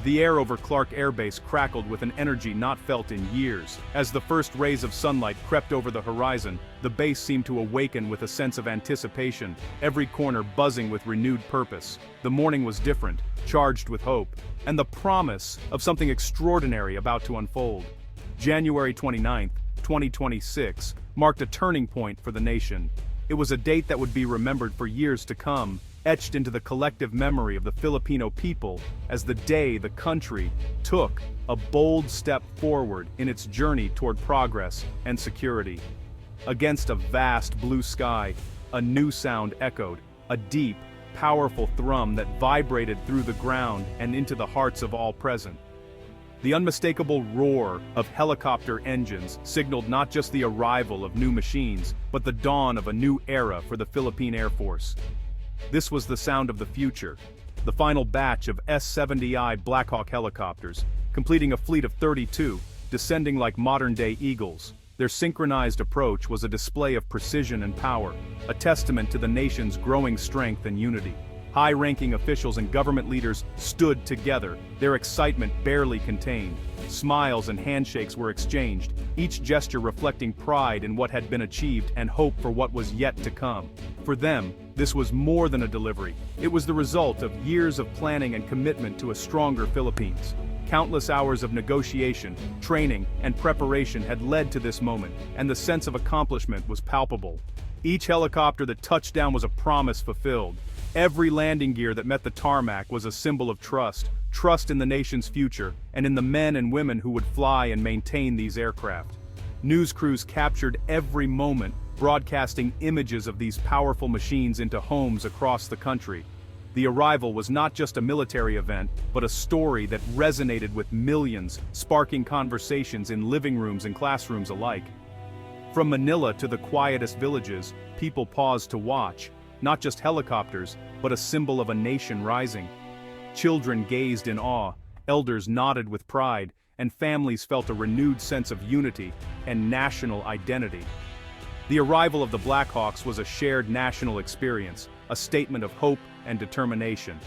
The air over Clark Air Base crackled with an energy not felt in years. As the first rays of sunlight crept over the horizon, the base seemed to awaken with a sense of anticipation, every corner buzzing with renewed purpose. The morning was different, charged with hope, and the promise of something extraordinary about to unfold. January 29, 2026, marked a turning point for the nation. It was a date that would be remembered for years to come, etched into the collective memory of the Filipino people as the day the country took a bold step forward in its journey toward progress and security. Against a vast blue sky, a new sound echoed, a deep, powerful thrum that vibrated through the ground and into the hearts of all present. The unmistakable roar of helicopter engines signaled not just the arrival of new machines, but the dawn of a new era for the Philippine Air Force. This was the sound of the future, the final batch of S-70I Black Hawk helicopters, completing a fleet of 32, descending like modern-day eagles. Their synchronized approach was a display of precision and power, a testament to the nation's growing strength and unity. High-ranking officials and government leaders stood together, their excitement barely contained. Smiles and handshakes were exchanged, each gesture reflecting pride in what had been achieved and hope for what was yet to come. For them, this was more than a delivery. It was the result of years of planning and commitment to a stronger Philippines. Countless hours of negotiation, training, and preparation had led to this moment, and the sense of accomplishment was palpable. Each helicopter that touched down was a promise fulfilled. Every landing gear that met the tarmac was a symbol of trust in the nation's future, and in the men and women who would fly and maintain these aircraft. News crews captured every moment, broadcasting images of these powerful machines into homes across the country. The arrival was not just a military event, but a story that resonated with millions, sparking conversations in living rooms and classrooms alike. From Manila to the quietest villages, people paused to watch, not just helicopters, but a symbol of a nation rising. Children gazed in awe, elders nodded with pride, and families felt a renewed sense of unity and national identity. The arrival of the Blackhawks was a shared national experience, a statement of hope and determination.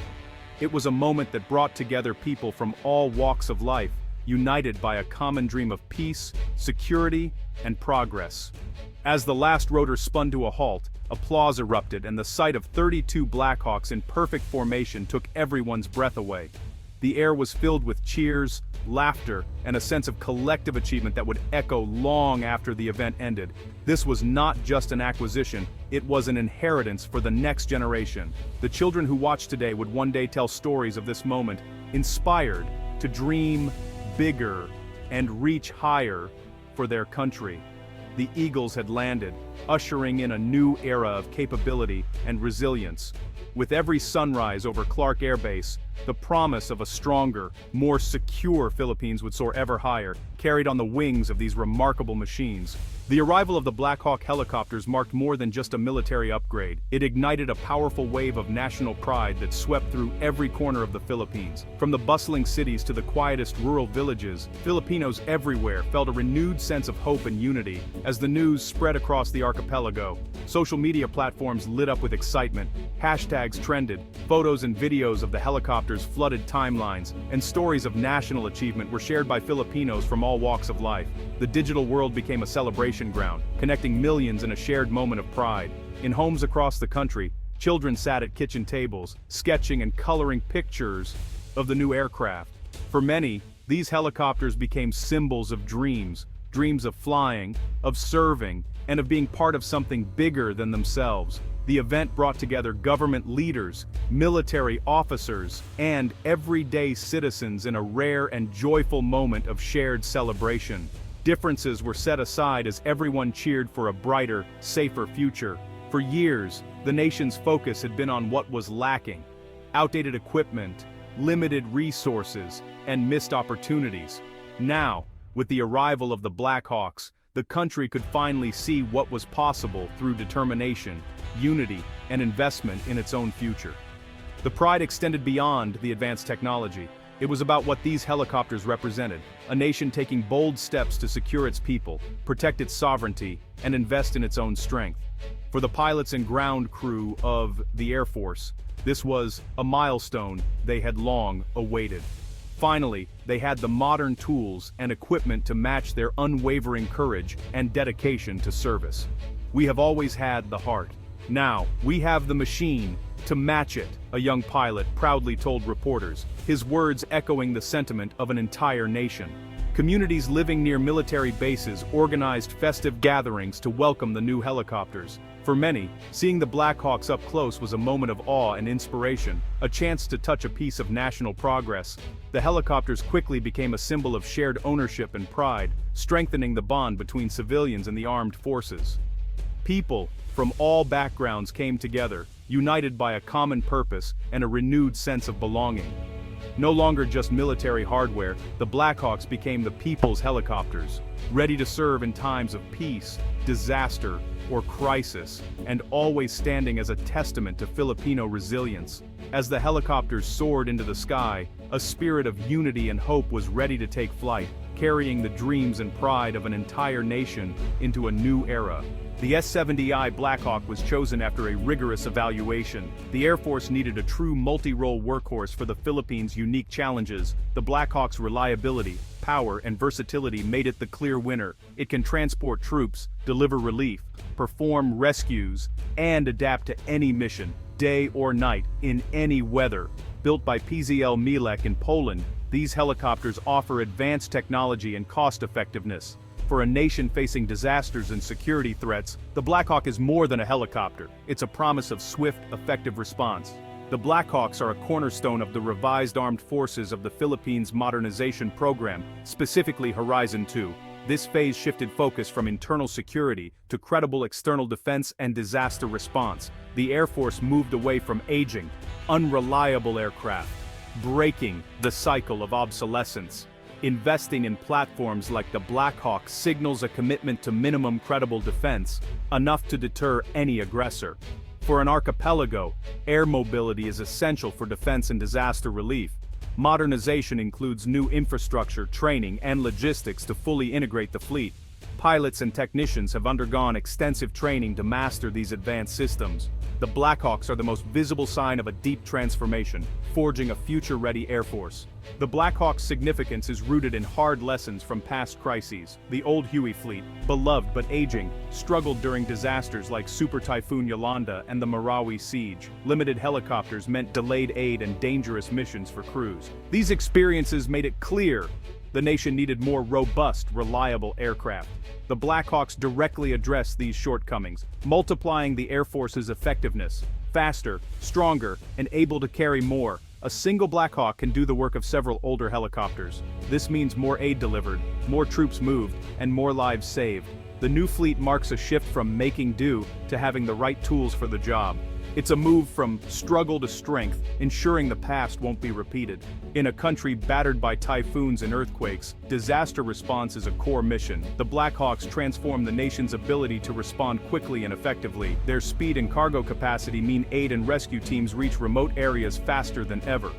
It was a moment that brought together people from all walks of life, united by a common dream of peace, security, and progress. As the last rotor spun to a halt, applause erupted and the sight of 32 Blackhawks in perfect formation took everyone's breath away. The air was filled with cheers, laughter, and a sense of collective achievement that would echo long after the event ended. This was not just an acquisition, it was an inheritance for the next generation. The children who watch today would one day tell stories of this moment, inspired to dream bigger and reach higher for their country. The Eagles had landed, ushering in a new era of capability and resilience. With every sunrise over Clark Air Base, the promise of a stronger, more secure Philippines would soar ever higher, carried on the wings of these remarkable machines. The arrival of the Black Hawk helicopters marked more than just a military upgrade. It ignited a powerful wave of national pride that swept through every corner of the Philippines. From the bustling cities to the quietest rural villages, Filipinos everywhere felt a renewed sense of hope and unity. As the news spread across the archipelago, social media platforms lit up with excitement, hashtags trended, photos and videos of the helicopters flooded timelines, and stories of national achievement were shared by Filipinos from all walks of life. The digital world became a celebration ground, connecting millions in a shared moment of pride. In homes across the country, children sat at kitchen tables, sketching and coloring pictures of the new aircraft. For many, these helicopters became symbols of dreams of flying, of serving, and of being part of something bigger than themselves. The event brought together government leaders, military officers, and everyday citizens in a rare and joyful moment of shared celebration. Differences were set aside as everyone cheered for a brighter, safer future. For years, the nation's focus had been on what was lacking: outdated equipment, limited resources, and missed opportunities. Now, with the arrival of the Blackhawks, the country could finally see what was possible through determination, unity, and investment in its own future. The pride extended beyond the advanced technology. It was about what these helicopters represented: a nation taking bold steps to secure its people, protect its sovereignty, and invest in its own strength. For the pilots and ground crew of the Air Force, this was a milestone they had long awaited. Finally, they had the modern tools and equipment to match their unwavering courage and dedication to service. We have always had the heart. Now, we have the machine to match it, a young pilot proudly told reporters, his words echoing the sentiment of an entire nation. Communities living near military bases organized festive gatherings to welcome the new helicopters. For many, seeing the Blackhawks up close was a moment of awe and inspiration, a chance to touch a piece of national progress. The helicopters quickly became a symbol of shared ownership and pride, strengthening the bond between civilians and the armed forces. People from all backgrounds came together, united by a common purpose and a renewed sense of belonging. No longer just military hardware, the Blackhawks became the people's helicopters, ready to serve in times of peace, disaster, or crisis, and always standing as a testament to Filipino resilience. As the helicopters soared into the sky, a spirit of unity and hope was ready to take flight, carrying the dreams and pride of an entire nation into a new era. The S-70I Blackhawk was chosen after a rigorous evaluation. The Air Force needed a true multi-role workhorse for the Philippines' unique challenges. The Blackhawk's reliability, power, and versatility made it the clear winner. It can transport troops, deliver relief, perform rescues, and adapt to any mission, day or night, in any weather. Built by PZL Milek in Poland, these helicopters offer advanced technology and cost-effectiveness. For a nation facing disasters and security threats, the Blackhawk is more than a helicopter. It's a promise of swift, effective response. The Blackhawks are a cornerstone of the revised armed forces of the Philippines modernization program, specifically Horizon 2. This phase shifted focus from internal security to credible external defense and disaster response. The Air Force moved away from aging, unreliable aircraft, breaking the cycle of obsolescence. Investing in platforms like the Blackhawk signals a commitment to minimum credible defense, enough to deter any aggressor. For an archipelago, air mobility is essential for defense and disaster relief. Modernization includes new infrastructure, training, and logistics to fully integrate the fleet. Pilots and technicians have undergone extensive training to master these advanced systems. The Blackhawks are the most visible sign of a deep transformation, forging a future-ready Air Force. The Blackhawk's significance is rooted in hard lessons from past crises. The old Huey fleet, beloved but aging, struggled during disasters like Super Typhoon Yolanda and the Marawi siege. Limited helicopters meant delayed aid and dangerous missions for crews. These experiences made it clear the nation needed more robust, reliable aircraft. The Blackhawks directly addressed these shortcomings, multiplying the Air Force's effectiveness. Faster, stronger, and able to carry more. A single Blackhawk can do the work of several older helicopters. This means more aid delivered, more troops moved, and more lives saved. The new fleet marks a shift from making do to having the right tools for the job. It's a move from struggle to strength, ensuring the past won't be repeated. In a country battered by typhoons and earthquakes, disaster response is a core mission. The Blackhawks transform the nation's ability to respond quickly and effectively. Their speed and cargo capacity mean aid and rescue teams reach remote areas faster than ever.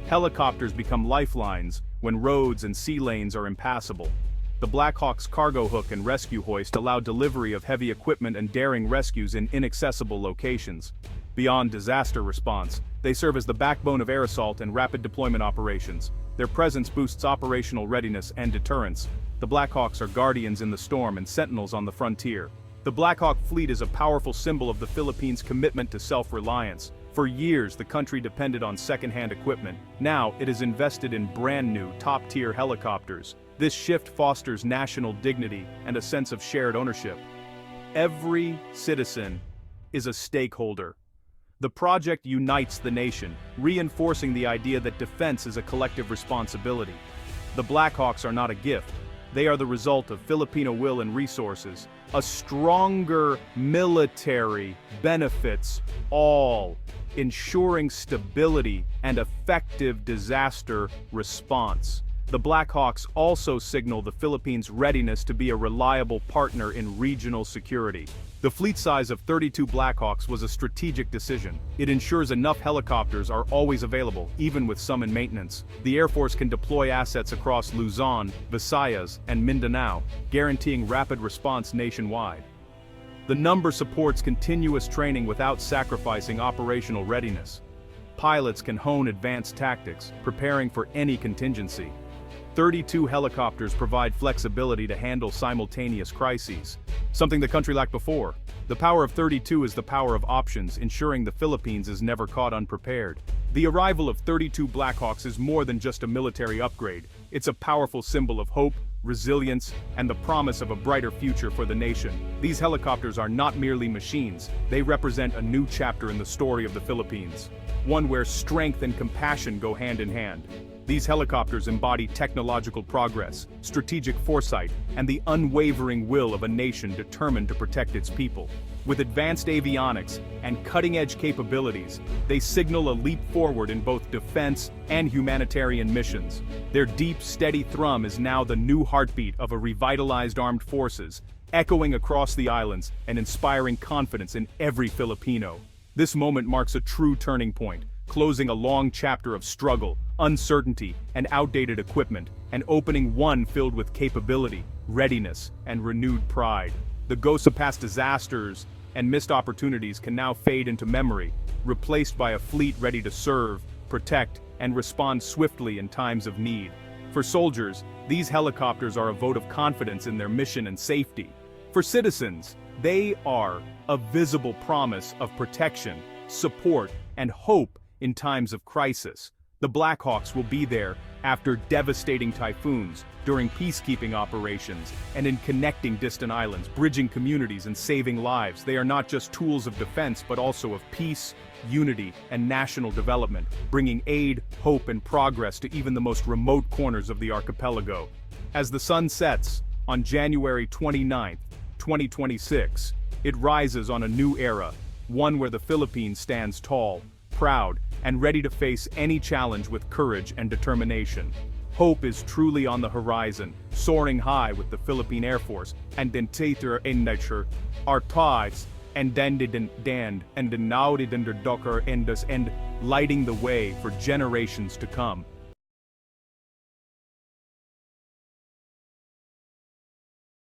Helicopters become lifelines when roads and sea lanes are impassable. The Blackhawk's cargo hook and rescue hoist allow delivery of heavy equipment and daring rescues in inaccessible locations. Beyond disaster response, they serve as the backbone of air assault and rapid deployment operations. Their presence boosts operational readiness and deterrence. The Blackhawks are guardians in the storm and sentinels on the frontier. The Blackhawk fleet is a powerful symbol of the Philippines' commitment to self-reliance. For years, the country depended on second-hand equipment. Now, it is invested in brand-new, top-tier helicopters. This shift fosters national dignity and a sense of shared ownership. Every citizen is a stakeholder. The project unites the nation, reinforcing the idea that defense is a collective responsibility. The Blackhawks are not a gift. They are the result of Filipino will and resources. A stronger military benefits all, ensuring stability and effective disaster response. The Blackhawks also signal the Philippines' readiness to be a reliable partner in regional security. The fleet size of 32 Blackhawks was a strategic decision. It ensures enough helicopters are always available, even with some in maintenance. The Air Force can deploy assets across Luzon, Visayas, and Mindanao, guaranteeing rapid response nationwide. The number supports continuous training without sacrificing operational readiness. pilots can hone advanced tactics, preparing for any contingency. 32 helicopters provide flexibility to handle simultaneous crises, something the country lacked before. The power of 32 is the power of options, ensuring the Philippines is never caught unprepared. The arrival of 32 Blackhawks is more than just a military upgrade. It's a powerful symbol of hope, resilience, and the promise of a brighter future for the nation. These helicopters are not merely machines, they represent a new chapter in the story of the Philippines, one where strength and compassion go hand in hand. These helicopters embody technological progress, strategic foresight, and the unwavering will of a nation determined to protect its people. With advanced avionics and cutting-edge capabilities, they signal a leap forward in both defense and humanitarian missions. Their deep, steady thrum is now the new heartbeat of a revitalized armed forces, echoing across the islands and inspiring confidence in every Filipino. This moment marks a true turning point, closing a long chapter of struggle, uncertainty, and outdated equipment, and opening one filled with capability, readiness, and renewed pride. The ghosts of past disasters and missed opportunities can now fade into memory, replaced by a fleet ready to serve, protect, and respond swiftly in times of need. For soldiers, these helicopters are a vote of confidence in their mission and safety. For citizens, they are a visible promise of protection, support, and hope in times of crisis. The Blackhawks will be there after devastating typhoons, during peacekeeping operations, and in connecting distant islands, bridging communities and saving lives. They are not just tools of defense but also of peace, unity, and national development, bringing aid, hope, and progress to even the most remote corners of the archipelago. As the sun sets on January 29, 2026, it rises on a new era, one where the Philippines stands tall, proud, and ready to face any challenge with courage and determination. Hope is truly on the horizon, soaring high with the Philippine Air Force, and den theater in nature, our ties, and then and now the docker and lighting the way for generations to come.